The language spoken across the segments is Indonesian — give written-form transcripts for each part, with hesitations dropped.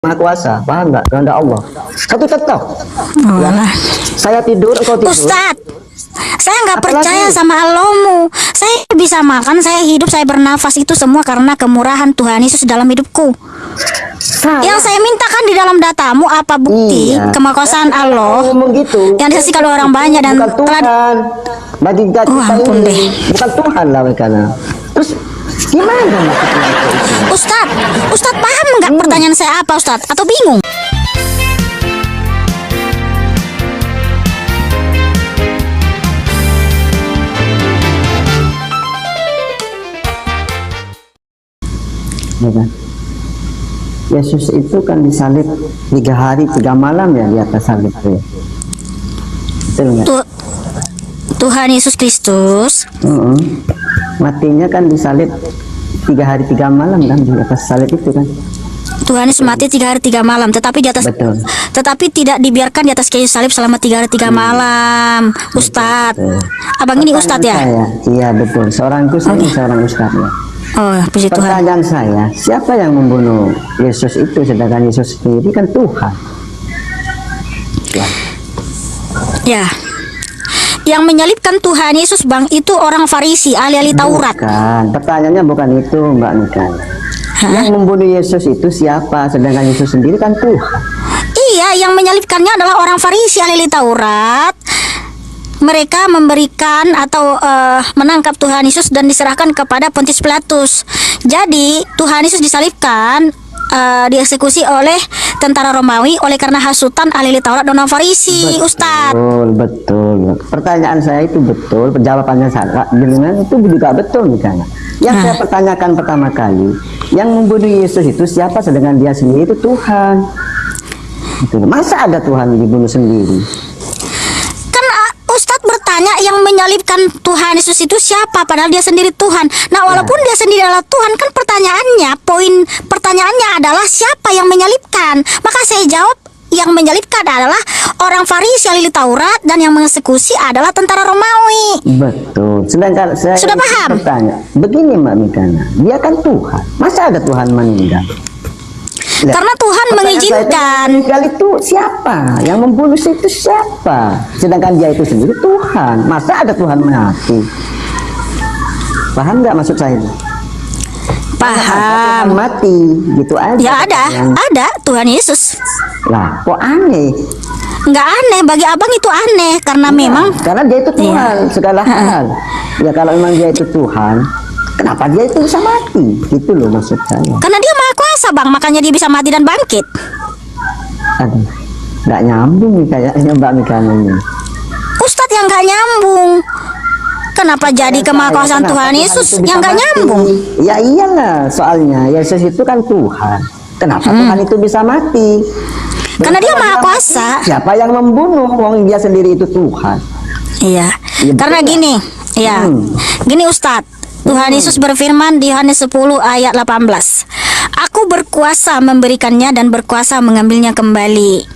Maha Kuasa, paham nggak? Kehendak Allah. Satu contoh. Ya. Saya tidur, engkau tidur. Ustadz, saya nggak percaya sama Allahmu. Saya bisa makan, saya hidup, saya bernafas itu semua karena kemurahan Tuhan Yesus dalam hidupku. Yang saya mintakan di dalam datamu apa bukti kemakuasaan Allah gitu. yang disaksikan oleh orang banyak dan bukan Tuhan. Bagi kita ampun ini deh. bukan Tuhan lah karena. Terus gimana maksudnya itu? Ustadz paham nggak pertanyaan saya apa Ustadz? Atau bingung? Ya kan? Yesus itu kan disalib 3 hari 3 malam ya di atas salib itu ya. Betul nggak? Tuhan Yesus Kristus Matinya kan disalib 3 hari 3 malam kan di atas salib itu kan. Tuhan Yesus mati 3 hari 3 malam, tetapi di atas, tetapi tidak dibiarkan di atas kayu salib selama 3 hari 3 malam, Ustadz. Abang ini Ustadz ya? Iya betul. Seorang itu seorang Ustadz ya. Oh, puji Tuhan. Pertanyaan saya, siapa yang membunuh Yesus itu sedangkan Yesus sendiri kan Tuhan? Ya. Yang menyalibkan Tuhan Yesus Bang itu orang Farisi, ahli-ahli Taurat. Bukan, pertanyaannya bukan itu Mbak Mika. Yang membunuh Yesus itu siapa sedangkan Yesus sendiri kan Tuhan? Iya, yang menyalibkannya adalah orang Farisi, ahli-ahli Taurat. Mereka memberikan atau menangkap Tuhan Yesus dan diserahkan kepada Pontius Pilatus. Jadi Tuhan Yesus disalibkan, dieksekusi oleh tentara Romawi oleh karena hasutan ahli Taurat dan orang Farisi, Ustadz. Betul. Pertanyaan saya itu betul, jawabannya salah. Dengan itu juga betul misalnya. Yang saya pertanyakan pertama kali, yang membunuh Yesus itu siapa sedangkan dia sendiri itu Tuhan? Masa ada Tuhan dibunuh sendiri? Yang menyalibkan Tuhan Yesus itu siapa padahal dia sendiri Tuhan. Nah, walaupun dia sendiri adalah Tuhan, kan pertanyaannya adalah siapa yang menyalibkan? Maka saya jawab yang menyalibkan adalah orang Farisi ahli Taurat dan yang mengeksekusi adalah tentara Romawi. Betul. Sedangkan saya sudah paham? Bertanya, begini Mbak Mikana, dia kan Tuhan. Masa ada Tuhan meninggal? Karena Tuhan mengizinkan. Meninggal itu siapa? Yang membunuh itu siapa? Sedangkan dia itu sendiri Tuhan. Masa ada Tuhan mati? Paham nggak maksud saya? Paham. Tuhan mati, gitu aja. Ya ada Tuhan Yesus. Lah, kok aneh? Nggak aneh, bagi abang itu aneh karena memang. Karena dia itu Tuhan segala hal. Ya kalau memang dia itu Tuhan, kenapa dia itu bisa mati? Gitu loh maksud saya. Karena dia Maha Kuasa Bang, makanya dia bisa mati dan bangkit. Aduh, nggak nyambung nih kayaknya Mbak Mikana ini. Ustadz yang nggak nyambung. Kenapa jadi kemahakuasaan Tuhan Yesus yang nggak nyambung? Ya iyalah, soalnya Yesus itu kan Tuhan. Kenapa Tuhan itu bisa mati? Karena dia Maha Kuasa. Siapa yang membunuh? Wong dia sendiri itu Tuhan. Iya. Karena gini, ya, gini Ustadz. Tuhan Yesus berfirman di Yohanes 10 ayat 18. Aku berkuasa memberikannya dan berkuasa mengambilnya kembali.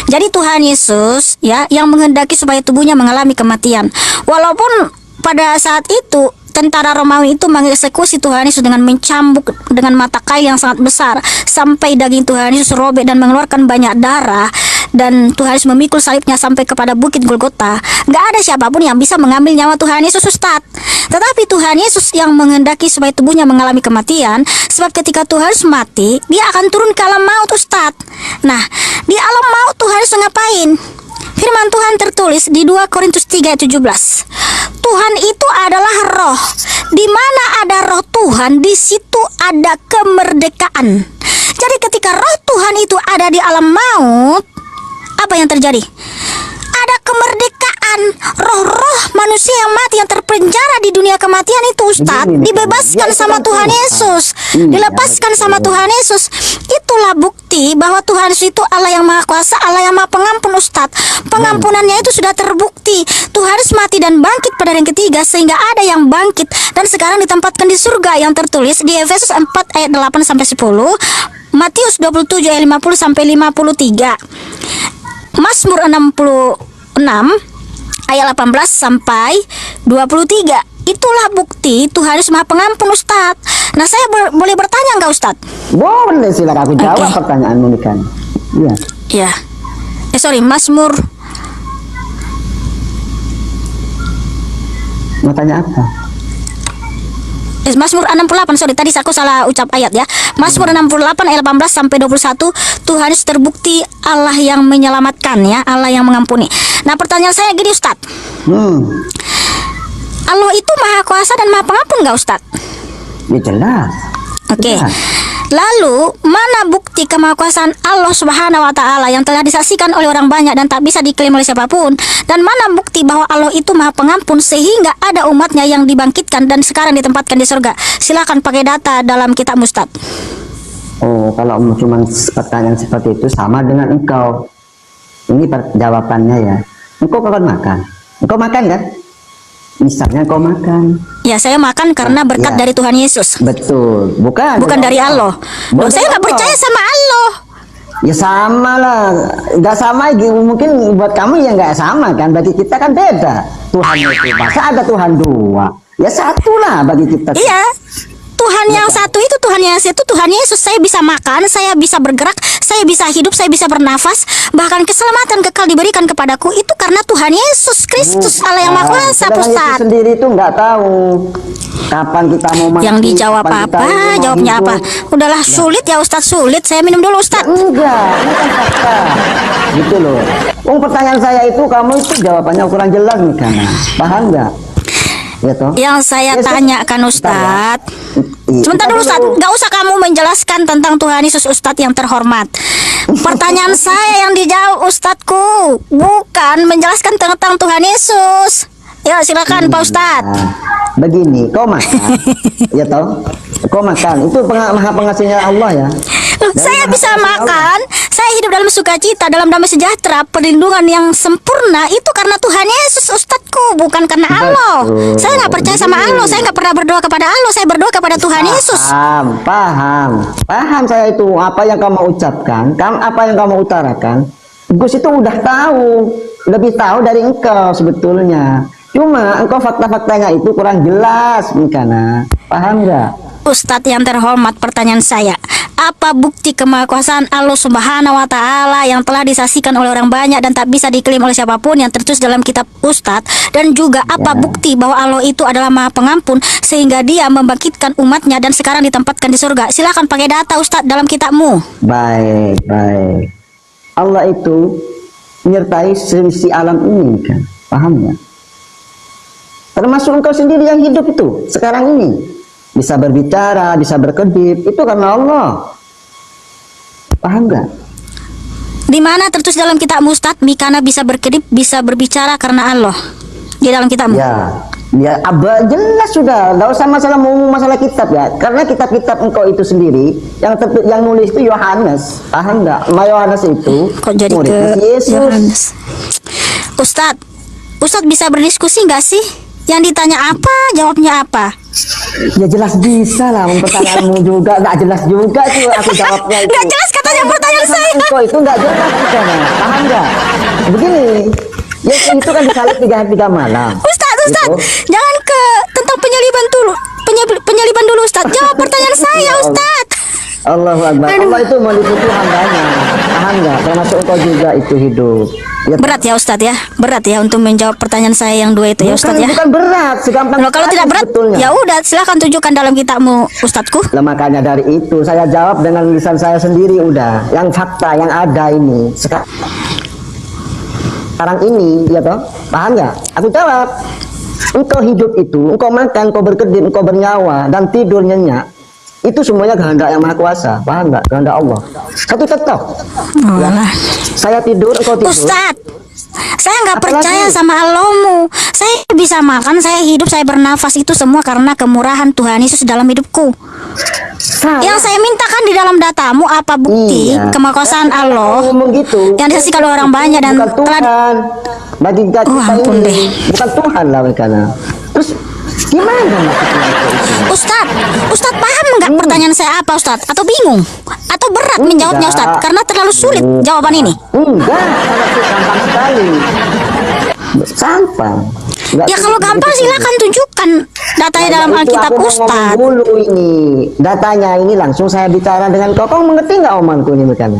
Jadi Tuhan Yesus ya yang menghendaki supaya tubuhnya mengalami kematian. Walaupun pada saat itu tentara Romawi itu mengeksekusi Tuhan Yesus dengan mencambuk dengan mata kail yang sangat besar sampai daging Tuhan Yesus robek dan mengeluarkan banyak darah, dan Tuhan Yesus memikul salibnya sampai kepada bukit Golgota. Gak ada siapapun yang bisa mengambil nyawa Tuhan Yesus, Ustadz. Tetapi Tuhan Yesus yang menghendaki supaya tubuhnya mengalami kematian, sebab ketika Tuhan Yesus mati, dia akan turun ke alam maut, Ustadz. Nah, di alam maut Tuhan Yesus ngapain? Firman Tuhan tertulis di 2 Korintus 3 ayat 17. Tuhan itu adalah roh. Di mana ada roh Tuhan, di situ ada kemerdekaan. Jadi ketika roh Tuhan itu ada di alam maut, apa yang terjadi? Ada kemerdekaan. Roh-roh manusia yang mati, yang terpenjara di dunia kematian itu, Ustadz, dibebaskan sama Tuhan Yesus, dilepaskan sama Tuhan Yesus. Itulah bukti bahwa Tuhan Yesus itu Allah yang Maha Kuasa, Allah yang Maha Pengampun, Ustadz. Pengampunannya itu sudah terbukti. Tuhan Yesus mati dan bangkit pada hari yang ketiga, sehingga ada yang bangkit dan sekarang ditempatkan di surga, yang tertulis di Efesus 4 ayat 8 sampai 10, Matius 27 ayat 50 sampai 53, Mazmur 66 ayat 18 sampai 23. itulah bukti Tuhan Yesus Maha Pengampun, Ustadz. Nah, saya boleh bertanya nggak, Ustadz? Boleh, silakan aku jawab Oke. pertanyaanmu nih kan. Iya. Ya. Sorry, Mazmur. Mau tanya apa? Mazmur 68, sorry tadi aku salah ucap ayat ya. Mazmur 68 ayat 18 sampai 21, Tuhan Yesus terbukti Allah yang menyelamatkan ya, Allah yang mengampuni. Nah, pertanyaan saya gini, Ustadz. Allah itu Maha Kuasa dan Maha Pengampun nggak, Ustadz? Ya jelas. Oke. Jelas. Lalu, mana bukti kemahakuasaan Allah Subhanahu wa taala yang telah disaksikan oleh orang banyak dan tak bisa diklaim oleh siapapun? Dan mana bukti bahwa Allah itu Maha Pengampun sehingga ada umatnya yang dibangkitkan dan sekarang ditempatkan di surga? Silakan pakai data dalam kitab Ustadz. Oh, kalau cuma pertanyaan seperti itu sama dengan engkau. Ini jawabannya ya. Engkau kapan makan? Engkau makan kan? Misalnya engkau makan. Ya, saya makan karena berkat Ya. dari Tuhan Yesus. Betul. Bukan Dari Allah. Loh, saya nggak percaya sama Allah. Ya sama lah. Nggak sama, mungkin buat kamu ya nggak sama kan. Bagi kita kan beda. Tuhan itu. Masa ada Tuhan dua? Ya satu lah bagi kita. Iya. Tuhan yang satu itu Tuhan yang satu Tuhan Yesus. Saya bisa makan, saya bisa bergerak, saya bisa hidup, saya bisa bernafas. Bahkan keselamatan kekal diberikan kepadaku itu karena Tuhan Yesus Kristus, Allah yang Maha Kuasa, Sedangkan Yesus Ustaz. sendiri itu nggak tahu kapan kita mau mati. Yang dijawab kapan kita apa? mau Jawabnya hidup. apa? Udahlah sulit ya Ustaz, sulit. Saya minum dulu Ustaz. Enggak, ini kan fakta. Gitu loh. Pertanyaan saya itu kamu itu jawabannya kurang jelas nih karena. Paham nggak? Ya toh? Yang saya Yesus- tanyakan Ustaz. Sebentar Kita dulu Ustaz, nggak usah kamu menjelaskan tentang Tuhan Yesus Ustadz yang terhormat. Pertanyaan saya yang dijawab Ustadzku, bukan menjelaskan tentang Tuhan Yesus. Ya silakan Pak Ustadz. Nah, begini, kau makan, ya toh? Kau makan, itu maha pengasihnya Allah ya. Saya bisa makan, saya hidup dalam sukacita, dalam damai sejahtera, perlindungan yang sempurna itu karena Tuhan Yesus Ustadzku, bukan karena Allah. Betul. Saya nggak percaya sama Allah, saya nggak pernah berdoa kepada Allah, saya berdoa kepada Tuhan Yesus. Paham saya itu apa yang kamu ucapkan, apa yang kamu utarakan. Gus itu udah tahu, lebih tahu dari engkau sebetulnya. Cuma engkau fakta-faktanya itu kurang jelas, Mikana. Paham nggak? Ustadz yang terhormat, pertanyaan saya, apa bukti kemahakuasaan Allah Subhanahu wa taala yang telah disaksikan oleh orang banyak dan tak bisa diklaim oleh siapapun yang tertulis dalam kitab Ustadz? Dan juga apa Ya. bukti bahwa Allah itu adalah Maha Pengampun sehingga Dia membangkitkan umatnya dan sekarang ditempatkan di surga? Silakan pakai data Ustadz dalam kitabmu. Baik. Allah itu menyertai seisi alam ini kan. Paham nggak? Termasuk engkau sendiri yang hidup itu sekarang ini. Bisa berbicara, bisa berkedip, itu karena Allah. Paham nggak? Di mana tertulis dalam kitab Ustadz, Mikana bisa berkedip, bisa berbicara karena Allah? Di dalam kitabmu. Ya, jelas sudah. Nggak usah masalah kitab ya. Karena kitab-kitab engkau itu sendiri, yang nulis itu Yohanes. Paham nggak? Yohanes itu Kok jadi muridnya ke Yesus. Yohanes? Ustadz bisa berdiskusi nggak sih? Yang ditanya apa, jawabnya apa? Ya jelas bisa lah, pertanyaanmu juga nggak jelas juga tuh aku jawabnya itu. Nggak jelas katanya pertanyaan saya. Engkau itu nggak jelas kan? Paham nggak? Begini, ya itu kan disalib 3 hari 3 malam. Ustadz, Gitu. jangan ke tentang penyaliban dulu. Penyaliban dulu Ustadz. Jawab pertanyaan saya Ustadz. Allahu Akbar. Allah itu meliputi hambanya. Paham nggak? Termasuk engkau juga itu hidup. Ya, Berat ya Ustadz ya, berat ya untuk menjawab pertanyaan saya yang dua itu ya Ustadz ya. bukan berat, segampang Loh, kalau sekali tidak berat, sebetulnya. ya udah silakan tunjukkan dalam kitabmu Ustadzku. Lah, makanya dari itu saya jawab dengan lisan saya sendiri udah. Yang fakta yang ada ini sekarang ini, ya toh? Paham nggak? Aku jawab. Engkau hidup itu, engkau makan, engkau berkedip, engkau bernyawa dan tidur nyenyak. Itu semuanya kehendak yang Maha Kuasa. Paham nggak? Kehendak Allah. Satu contoh. Ya. Saya tidur, engkau tidur. Ustadz, saya nggak Apalagi? percaya sama Allahmu. Saya bisa makan, saya hidup, saya bernafas itu semua karena kemurahan Tuhan Yesus dalam hidupku. Yang saya mintakan di dalam datamu apa bukti Iya. kemahakuasaan Allah ngomong gitu. yang disaksikan oleh orang banyak dan bukan telah Tuhan. Bagi kita ampun ini deh. bukan Tuhan lah mereka. Terus gimana maksudnya itu? Ustadz paham nggak pertanyaan saya apa Ustadz? Atau bingung? Atau berat menjawabnya Ustadz? Karena terlalu sulit jawaban ini. Enggak, sangat gampang sekali. Gampang. Nggak Ya kalau sulit gampang begitu. silakan tunjukkan datanya Nah, dalam itu Alkitab aku mau Ustaz. ngomong dulu ini. Datanya ini langsung saya bicara dengan kau mengerti nggak omonganku ini Mekana?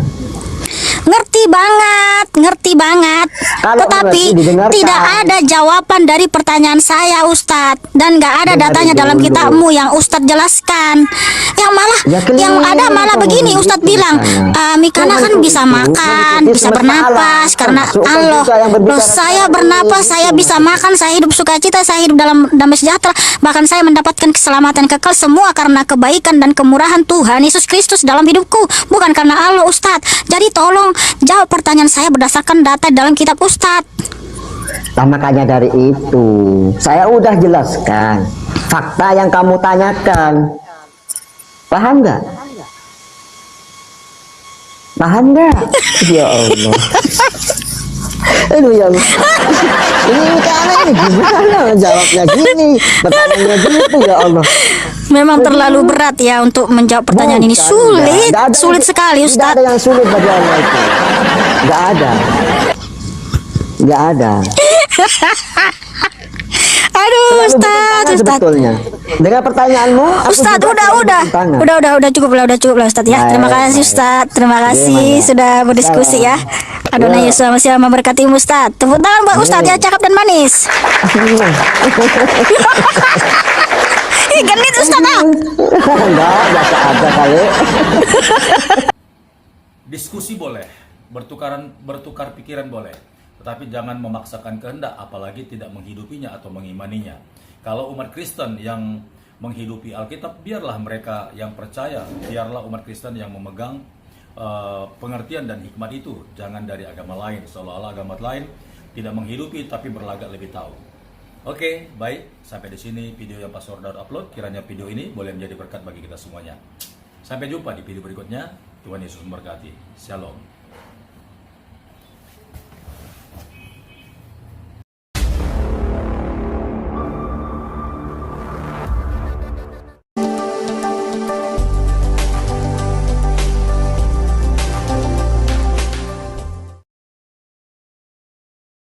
Ngerti banget. Kalau Tetapi mengerti, didengarkan. tidak ada jawaban dari pertanyaan saya, Ustadz, dan nggak ada Dengar datanya dalam dulu. kitabmu yang Ustadz jelaskan. Yang malah, Ya, keliru yang ada malah kamu begini, begitu, Ustadz bilang, Mikana. Mikana kan Tuhan bisa itu makan, mengikuti bisa semesta bernapas, alam. karena Termasuk kau Allah. juga yang berbicara Loh, saya sekarang bernapas, ini, saya gitu bisa maksudnya. makan, saya hidup sukacita, saya hidup dalam damai sejahtera, bahkan saya mendapatkan keselamatan kekal semua karena kebaikan dan kemurahan Tuhan Yesus Kristus dalam hidupku, bukan karena Allah, Ustadz. Jadi tolong jawab pertanyaan saya berdasarkan data dalam kitab Ustadz. Nah, makanya dari itu saya udah jelaskan fakta yang kamu tanyakan. Paham nggak? Paham nggak? Ya Allah. Aduh ya Allah. Ini karena ini gimana jawabnya gini, pertanyaannya gitu ya Allah. Memang terlalu berat ya untuk menjawab pertanyaan ini. Bukan, Sulit, nggak ada sulit yang- sekali, Tidak Ustadz. ada yang sulit bagi Allah itu. Nggak ada. Nggak ada. Aduh, Selalu Ustadz, bertentangan Ustadz. sebetulnya. Dengan pertanyaanmu, aku Ustadz, juga udah, selalu udah, bertentangan. udah cukup lah, Ustadz ya. Baik, Terima kasih, baik. Ustadz. Terima kasih Gimana? sudah berdiskusi ya. Adonai Ya. Yesus Masih memberkati Ustadz. Tepuk tangan buat Ustadz ya, cakep dan manis. Ih, genit Ustadz ah. Enggak, biasa aja kali. Diskusi boleh, bertukar pikiran boleh, tetapi jangan memaksakan kehendak, apalagi tidak menghidupinya atau mengimaninya. Kalau umat Kristen yang menghidupi Alkitab, biarlah mereka yang percaya, biarlah umat Kristen yang memegang pengertian dan hikmat itu. Jangan dari agama lain, seolah-olah agama lain tidak menghidupi tapi berlagak lebih tahu. Oke, baik, sampai di sini video yang Pastor Daud upload. Kiranya video ini boleh menjadi berkat bagi kita semuanya. Sampai jumpa di video berikutnya. Tuhan Yesus memberkati. Shalom.